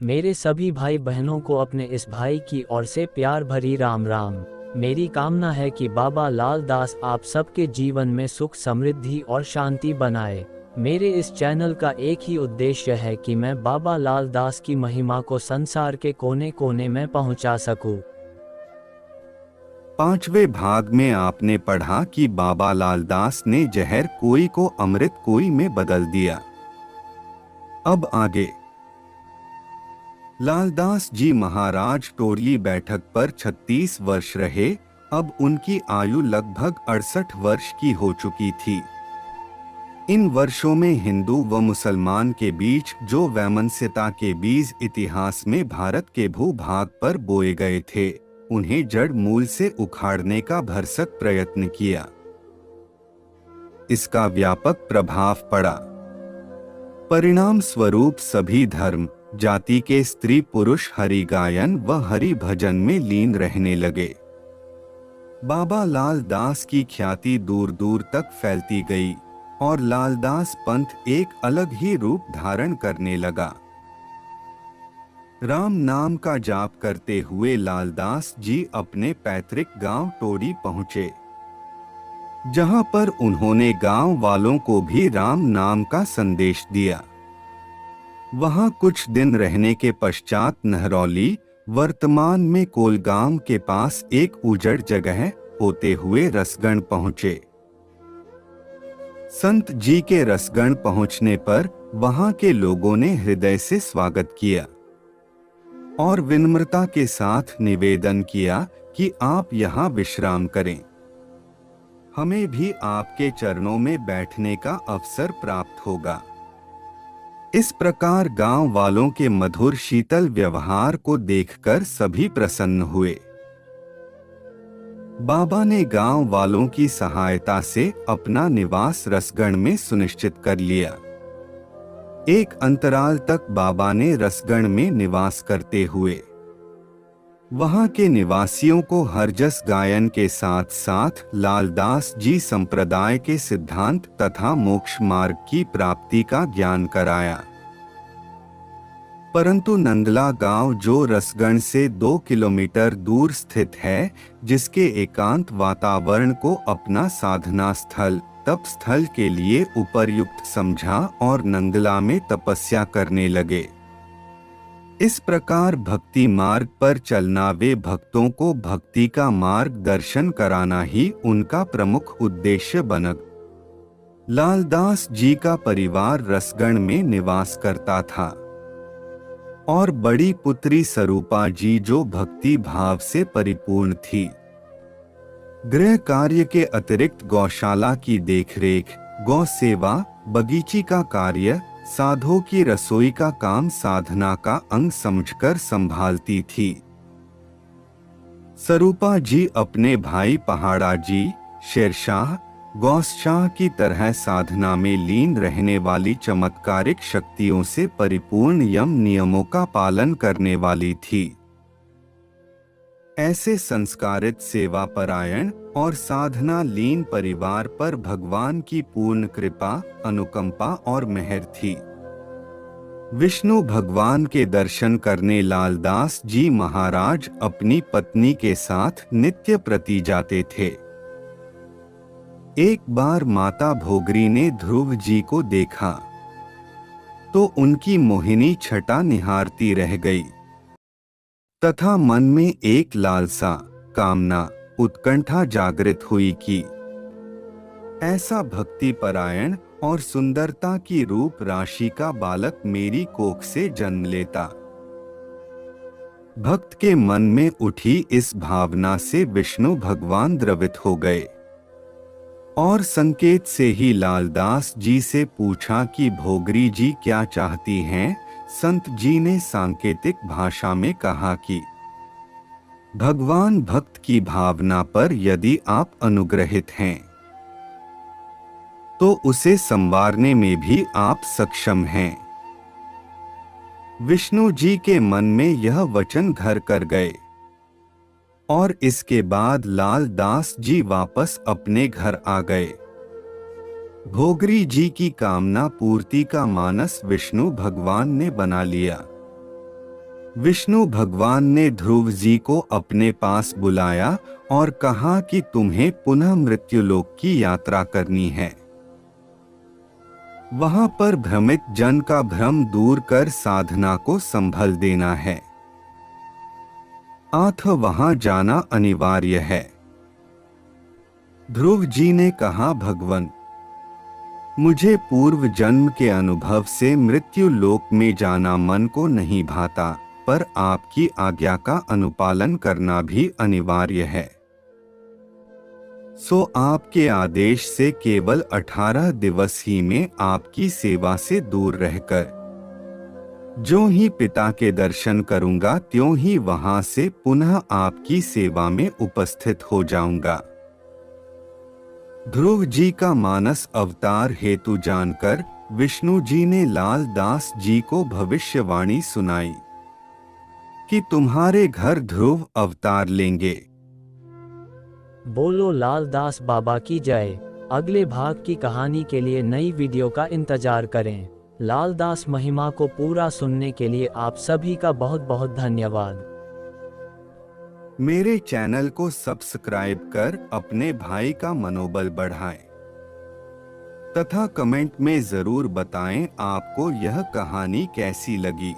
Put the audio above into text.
मेरे सभी भाई बहनों को अपने इस भाई की ओर से प्यार भरी राम राम। मेरी कामना है कि बाबा लाल दास आप सबके जीवन में सुख समृद्धि और शांति बनाए। मेरे इस चैनल का एक ही उद्देश्य है कि मैं बाबा लाल दास की महिमा को संसार के कोने कोने में पहुंचा सकूं। पांचवें भाग में आपने पढ़ा कि बाबा लाल दास ने जहर कोई को अमृत कोई में बदल दिया। अब आगे लालदास जी महाराज टोरली बैठक पर 36 वर्ष रहे। अब उनकी आयु लगभग 68 वर्ष की हो चुकी थी। इन वर्षों में हिंदू व मुसलमान के बीच जो वैमनस्यता के बीज इतिहास में भारत के भूभाग पर बोए गए थे, उन्हें जड़ मूल से उखाड़ने का भरसक प्रयत्न किया। इसका व्यापक प्रभाव पड़ा। परिणाम स्वरूप सभी धर्म जाति के स्त्री पुरुष हरि गायन व हरि भजन में लीन रहने लगे। बाबा लाल दास की ख्याति दूर दूर तक फैलती गई और लालदास पंथ एक अलग ही रूप धारण करने लगा। राम नाम का जाप करते हुए लालदास जी अपने पैतृक गांव टोरी पहुंचे, जहां पर उन्होंने गांव वालों को भी राम नाम का संदेश दिया। वहां कुछ दिन रहने के पश्चात नहरौली, वर्तमान में कोलगाम के पास एक उजड़ जगह होते हुए रसगढ़ पहुंचे। संत जी के रसगढ़ पहुंचने पर वहां के लोगों ने हृदय से स्वागत किया और विनम्रता के साथ निवेदन किया कि आप यहाँ विश्राम करें। हमें भी आपके चरणों में बैठने का अवसर प्राप्त होगा। इस प्रकार गांव वालों के मधुर शीतल व्यवहार को देखकर सभी प्रसन्न हुए। बाबा ने गांव वालों की सहायता से अपना निवास रसगढ़ में सुनिश्चित कर लिया। एक अंतराल तक बाबा ने रसगढ़ में निवास करते हुए वहां के निवासियों को हरजस गायन के साथ साथ लालदास जी संप्रदाय के सिद्धांत तथा मोक्ष मार्ग की प्राप्ति का ज्ञान कराया। परंतु नंदला गांव जो रसगढ़ से 2 किलोमीटर दूर स्थित है, जिसके एकांत वातावरण को अपना साधना स्थल तप स्थल के लिए उपयुक्त समझा और नंदला में तपस्या करने लगे। इस प्रकार भक्ति मार्ग पर चलना वे भक्तों को भक्ति का मार्गदर्शन कराना ही उनका प्रमुख उद्देश्य बना। लालदास जी का परिवार रसगढ़ में निवास करता था और बड़ी पुत्री स्वरूपा जी जो भक्ति भाव से परिपूर्ण थी। गृह कार्य के अतिरिक्त गौशाला की देखरेख, गौ सेवा, बगीची का कार्य, साधुओं की रसोई का काम साधना का अंग समझकर संभालती थी। स्वरूपा जी अपने भाई पहाड़ा जी, शेरशाह, गौसशाह की तरह साधना में लीन रहने वाली चमत्कारिक शक्तियों से परिपूर्ण यम नियमों का पालन करने वाली थी। ऐसे संस्कारित सेवा परायण और साधना लीन परिवार पर भगवान की पूर्ण कृपा, अनुकंपा और मेहर थी। विष्णु भगवान के दर्शन करने लालदास जी महाराज अपनी पत्नी के साथ नित्य प्रति जाते थे। एक बार माता भोगरी ने ध्रुव जी को देखा तो उनकी मोहिनी छटा निहारती रह गई तथा मन में एक लालसा, कामना, उत्कंठा जागृत हुई कि ऐसा भक्ति परायण और सुंदरता की रूप राशि का बालक मेरी कोख से जन्म लेता। भक्त के मन में उठी इस भावना से विष्णु भगवान द्रवित हो गए और संकेत से ही लालदास जी से पूछा कि भोगरी जी क्या चाहती हैं। संत जी ने सांकेतिक भाषा में कहा कि भगवान भक्त की भावना पर यदि आप अनुग्रहित हैं तो उसे संवारने में भी आप सक्षम हैं। विष्णु जी के मन में यह वचन घर कर गए और इसके बाद लालदास जी वापस अपने घर आ गए। भोगरी जी की कामना पूर्ति का मानस विष्णु भगवान ने बना लिया। विष्णु भगवान ने ध्रुव जी को अपने पास बुलाया और कहा कि तुम्हें पुनः मृत्युलोक की यात्रा करनी है। वहां पर भ्रमित जन का भ्रम दूर कर साधना को संभल देना है, अतः वहां जाना अनिवार्य है। ध्रुव जी ने कहा, भगवन, मुझे पूर्व जन्म के अनुभव से मृत्यु लोक में जाना मन को नहीं भाता, पर आपकी आज्ञा का अनुपालन करना भी अनिवार्य है। सो आपके आदेश से केवल 18 दिवस ही में आपकी सेवा से दूर रहकर जो ही पिता के दर्शन करूंगा त्यों ही वहां से पुनः आपकी सेवा में उपस्थित हो जाऊंगा। ध्रुव जी का मानस अवतार हेतु जानकर विष्णु जी ने लाल दास जी को भविष्यवाणी सुनाई कि तुम्हारे घर ध्रुव अवतार लेंगे। बोलो लाल दास बाबा की जय। अगले भाग की कहानी के लिए नई वीडियो का इंतजार करें। लाल दास महिमा को पूरा सुनने के लिए आप सभी का बहुत बहुत धन्यवाद। मेरे चैनल को सब्सक्राइब कर अपने भाई का मनोबल बढ़ाएं तथा कमेंट में जरूर बताएं आपको यह कहानी कैसी लगी।